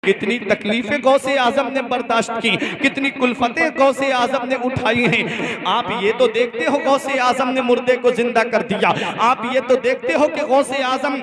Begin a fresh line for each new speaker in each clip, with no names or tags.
कितनी तकलीफें गौसे आजम ने बर्दाश्त की, कितनी कुल्फतें गौसे आजम ने उठाई हैं। आप ये तो देखते हो गौसे आजम ने मुर्दे को जिंदा कर दिया, आप ये तो देखते हो कि गौसे आजम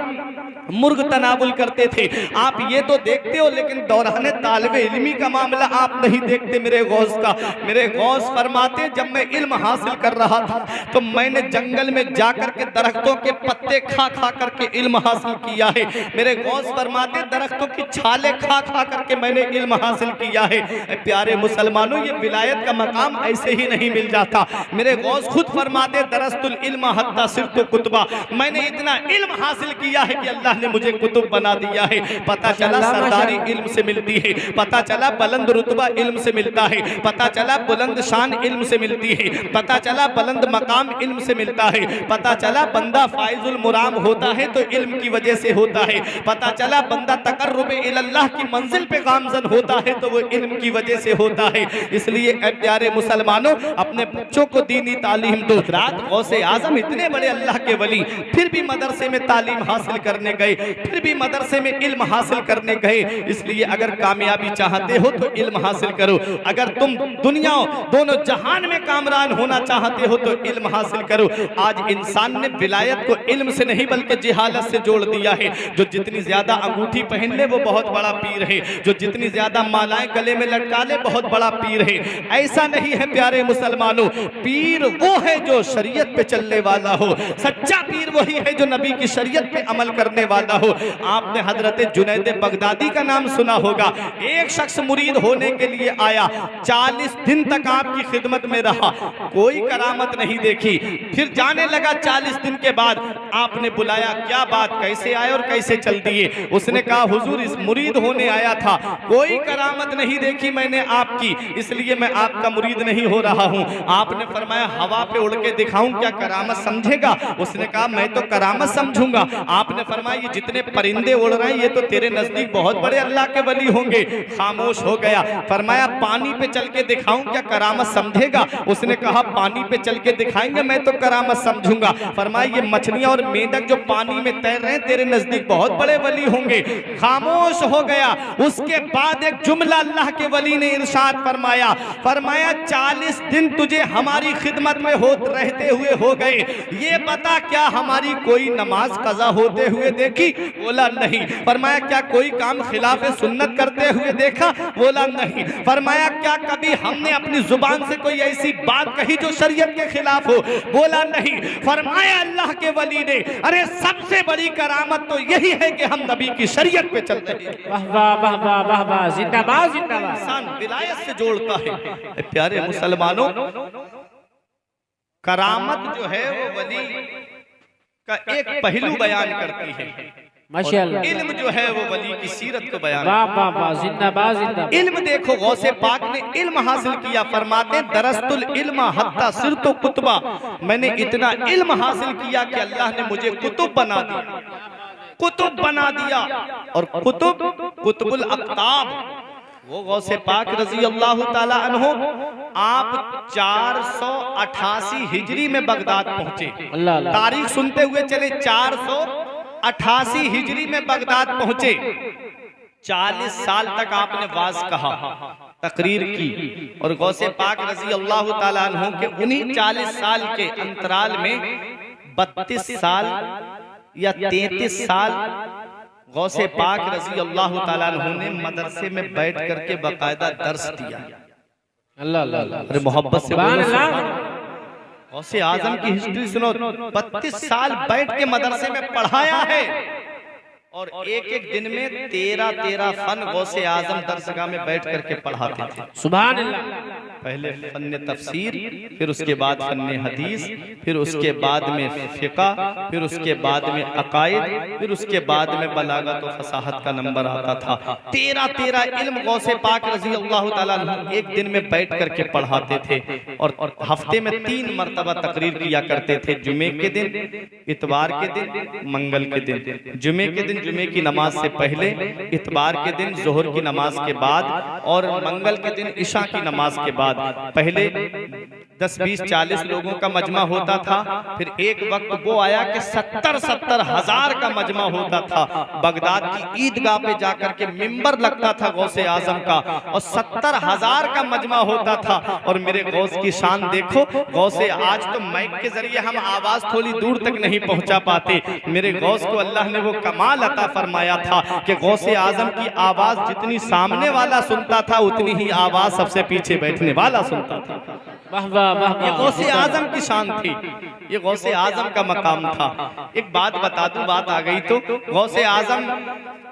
मुर्ग तनावुल करते थे, आप ये तो देखते हो, लेकिन दौरान तालिबे इल्मी का मामला आप नहीं देखते मेरे गौस का। मेरे गौस फरमाते जब मैं इल्म हासिल कर रहा था तो मैंने जंगल में जाकर के दरख्तों के पत्ते खा खा करके इल्म हासिल किया है। मेरे गौस फरमाते दरख्तों की छाले खा खा करके मैंने इल्म हासिल किया है। प्यारे मुसलमानों, ये विलायत का मकाम ऐसे ही नहीं मिल जाता। मेरे गौस खुद फरमाते दरस्तुल इल्म हत्ता सिरतु कुतबा, मैंने इतना इल्म हासिल किया है कि अल्लाह ने मुझे कुतुब बना दिया है। पता चला सरदारी इल्म से मिलती है, पता चला बुलंद रुतबा इल्म से मिलता है, पता चला बुलंद शान इल्म से मिलती है, पता चला बुलंद मकाम इल्म से मिलता है, पता चला बंदा फाइजुल मुराम होता है तो इल्म की वजह से होता है, पता चला बंदा तकर्रुब इल्लाह की मंजिल पे गामजन होता है तो वो इल्म की वजह से होता है। इसलिए प्यारे मुसलमानों, अपने बच्चों को दीनी तालीम दो। रात गौसे आजम इतने बड़े अल्लाह के वली फिर भी मदरसे में तालीम हासिल करने गए, फिर भी मदरसे में इल्म हासिल करने गए। इसलिए अगर कामयाबी चाहते हो तो इल्म हासिल करो, अगर तुम दुनिया दोनों जहान में कामरान होना चाहते हो तो इल्म हासिल करो। आज इंसान ने विलायत को इल्म से नहीं बल्कि जिहालत से जोड़ दिया है। जो जितनी ज्यादा अंगूठी पहन ले वो बहुत बड़ा पीर है, जो जितनी ज्यादा मालाएं गले में लटका ले बहुत बड़ा पीर है। ऐसा नहीं है प्यारे मुसलमानों, पीर वो है जो शरीयत पे चलने वाला हो, सच्चा पीर वही है जो नबी की शरीयत पे अमल करने वाला हो। आपने हजरत जुनैद बगदादी का नाम सुना होगा। एक शख्स मुरीद होने के लिए आया, 40 दिन तक आपकी खिदमत में रहा, कोई करामत नहीं देखी। फिर जाने लगा, 40 दिन के बाद आपने बुलाया, क्या बात, कैसे आए और कैसे चल दिए? उसने कहा हुजूर इस मुरीद होने आया था, कोई करामत नहीं देखी मैंने आपकी, इसलिए मैं आपका मुरीद नहीं हो रहा हूँ। आपने फरमाया हवा पे उड़ के दिखाऊं, क्या करामत समझेगा? उसने कहा मैं तो करामत समझूंगा। आपने फरमाया ये जितने परिंदे उड़ रहे हैं ये तो तेरे नजदीक बहुत बड़े अल्लाह के वली होंगे। खामोश हो गया। फरमाया पानी पे चल के दिखाऊं, क्या करामत समझेगा? उसने कहा पानी पे चल के दिखाएंगे, मैं तो करामत समझूंगा। फरमाया ये मछलियां और मेंढक जो पानी में तैर रहे हैं तेरे नजदीक बहुत बड़े वली होंगे। खामोश हो गया। उसके बाद एक जुमला अल्लाह के वली ने इरशाद फरमाया, फरमाया 40 दिन तुझे हमारी खिदमत में रहते हुए हो गए, ये बता क्या हमारी कोई नमाज कज़ा होते हुए देखी? बोला नहीं। फरमाया क्या कोई काम खिलाफ सुन्नत करते हुए देखा? बोला नहीं। फरमाया क्या कभी हमने अपनी जुबान से कोई ऐसी बात कही जो शरीयत के खिलाफ हो? बोला नहीं। फरमाया अल्लाह के वली ने, अरे सबसे बड़ी करामत तो यही है कि हम नबी की शरीयत पे चलते हैं।
वाह वाह वाह वाह वाह वाह, जिंदाबाद जिंदाबाद।
इंसान विलायत से जोड़ता है। प्यारे मुसलमानों, करामत जो है वो वली का एक पहलू बयान करती है,
माशाअल्लाह।
इल्म जो है वो वली की सीरत को बयान।
वाह वाह वाह, जिंदाबाद जिंदाबाद।
इल्म देखो, गौसे पाक ने इल्म हासिल किया। फरमाते दरस्तुल इल्म हत्ता सिरतु कुतबा, मैंने इतना इल्म हासिल किया कि अल्लाह ने मुझे कुतुब बना दिया, कुतुब बना दिया। और कुतुब कुतुबुल अक्ताब, वो गौसे पाक रजी अल्लाह ताला अन्हो आप 488 हिजरी में बगदाद पहुंचे। तारीख सुनते हुए चले, 488 हिजरी में बगदाद पहुंचे। 40 साल तक आपने वाज कहा, तकरीर की, और गौसे पाक रजी अल्लाह ताला अन्हो के उन्हीं 40 साल के अंतराल में 32 साल या 33 साल गौसे पाक रजी अल्लाह ताला अन्हु ने मदरसे में बैठ करके बाकायदा दर्स दिया।
अल्लाह अल्लाह,
अरे मोहब्बत से बोलो।
अल्लाह।
गौसे आजम की हिस्ट्री सुनो, 32 साल बैठ के मदरसे में पढ़ाया है, और एक एक दिन में 13 फन गौसे आजम दरसगाह में बैठ करके पढ़ाते थे।
सुभान अल्लाह।
पहले फन्ने तफसीर, फिर उसके बाद फन्ने हदीस, फिर उसके बाद में फिका, फिर उसके बाद में अकायद, फिर उसके बाद में बलागत और फसाहत का नंबर आता था। 13 इल्म गौसे पाक रजी अल्लाह ताला अन्हु एक दिन में बैठ करके पढ़ाते थे, और हफ्ते में 3 मरतबा तकरीर किया करते थे। जुमे के दिन, इतवार के दिन, मंगल के दिन। जुमे के दिन जुमे की नमाज से पहले, इतवार के दिन जोहर की नमाज के बाद, और मंगल के दिन इशा की नमाज के बाद। पहले 10, 20, 40 लोगों का मजमा होता था। फिर एक वक्त वो आया कि 70 हज़ार का मजमा होता था। बगदाद की ईदगाह पे जाकर के मिंबर लगता था गौसे आजम का, और 70 हज़ार का मजमा होता था। और मेरे गौस की शान देखो, गौसे आज तो माइक के जरिए हम आवाज थोड़ी दूर तक नहीं पहुंचा पाते। मेरे गौस को अल्लाह ने वो कमाल अता फरमाया था कि गौसे आजम की आवाज जितनी सामने वाला सुनता था, उतनी ही आवाज सबसे पीछे बैठने वाला सुनता था।
वाह वाह वाह
ये
वाह।
गौसे आजम की शान थी, ये गौसे आजम का मकाम था। एक बात बता दूं, बात आ गई तो, गौसे आजम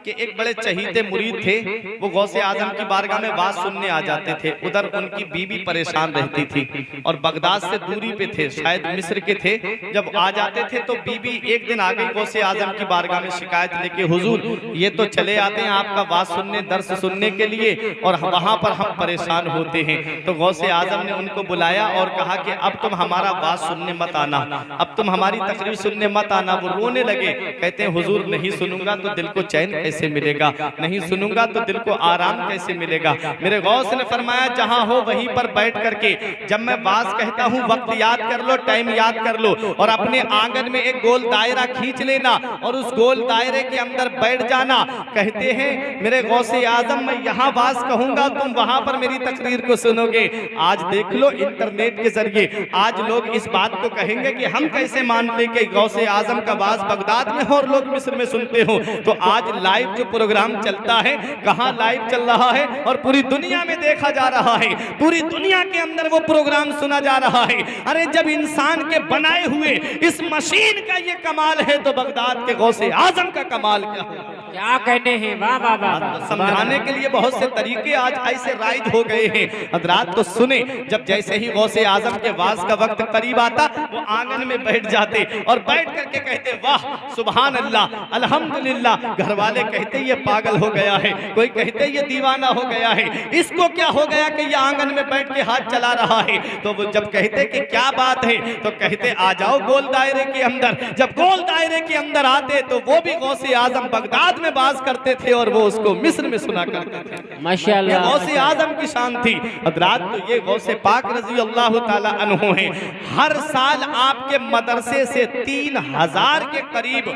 के एक बड़े चहीते मुरीद थे। वो गौसे आजम की बारगाह में बात सुनने आ जाते थे। उधर उनकी बीवी परेशान रहती थी और बगदाद से दूरी पे थे, शायद मिस्र के थे। जब आ जाते थे तो बीवी एक दिन आ गई गौसे आजम की बारगाह में शिकायत लेके, हुजूर ये तो चले आते हैं आपका बात सुनने, दर्स सुनने के लिए, और वहां पर हम परेशान होते हैं। तो गौसे आजम ने उनको बुलाया और कहा कि अब तुम हमारा बात सुनने मत आना, अब तुम हमारी तकरीर सुनने मत आना। वो रोने लगे, कहते हैं हुजूर नहीं सुनूंगा तो दिल को चैन कैसे मिलेगा, नहीं सुनूंगा तो दिल को आराम कैसे मिलेगा। मेरे गौस ने फरमाया जहां हो वहीं पर बैठ करके, जब मैं बात कहता हूं वक्त याद कर लो, टाइम याद कर लो, और अपने आंगन में एक गोल दायरा खींच लेना और उस गोल दायरे के अंदर बैठ जाना। कहते हैं मेरे गौसे आजम, मैं यहाँ बात कहूंगा, तुम वहां पर मेरी तकरीर को सुनोगे। आज देख लो इंटरनेट के जरिए आज लोग इस बात को कहेंगे कि हम कैसे मान ले कि गौसे आजम का बात बगदाद में हो और लोग मिस्र में सुनते हो। तो आज लाइव जो प्रोग्राम चलता है, कहाँ लाइव चल रहा है और पूरी दुनिया में देखा जा रहा है, पूरी दुनिया के अंदर वो प्रोग्राम सुना जा रहा है। अरे जब इंसान के बनाए हुए इस मशीन का ये कमाल है तो बगदाद के गौसे आजम का कमाल क्या है?
क्या कहते हैं, वाह वाह वाह।
समझाने के लिए बहुत से तरीके आज ऐसे राइज हो गए हैं। हजरात तो सुने, जब जैसे ही गौसे आजम के वाज का वक्त करीब आता, वो आंगन में बैठ जाते और बैठ करके कहते वाह सुभान अल्लाह अल्हम्दुलिल्लाह। घर वाले कहते ये पागल हो गया है, कोई कहते ये दीवाना हो गया है, इसको क्या हो गया कि ये आंगन में बैठ के हाथ चला रहा है। तो वो जब कहते कि क्या बात है, तो कहते आ जाओ गोल दायरे के अंदर। जब गोल दायरे के अंदर आते तो वो भी गौसे आजम बगदाद में बात करते थे और वो उसको मिस्र में सुना करते थे।
माशाअल्लाह,
गौसे आजम की शान थी। हजरात तो ये गौसे पाक रजी अल्लाह ताला अन्हु हैं। हर साल आपके मदरसे से 3000 के करीब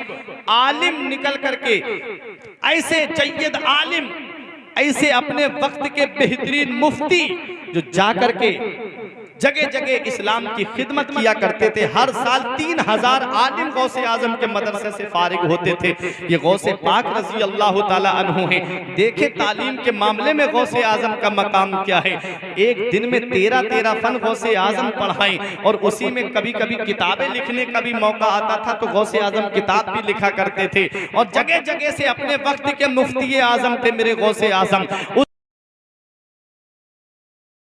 आलिम निकल करके, ऐसे जय्यद आलिम, ऐसे अपने वक्त के बेहतरीन मुफ्ती जो जाकर के जगह जगह इस्लाम की खिदमत किया करते थे। हर साल 3000 आलिम गौसे आजम के मदरसे से फारिग होते थे। ये गौसे पाक रजी अल्लाह ताला अन्हु हैं। देखे तालीम के मामले में गौसे आजम का मकाम क्या है। एक दिन में 13 फन गौसे आजम पढ़ाएं, और उसी में कभी कभी किताबें लिखने का भी मौका आता था तो गौसे आजम किताब भी लिखा करते थे। और जगह जगह से अपने वक्त के मुफ्ती आजम थे मेरे गौसे आजम।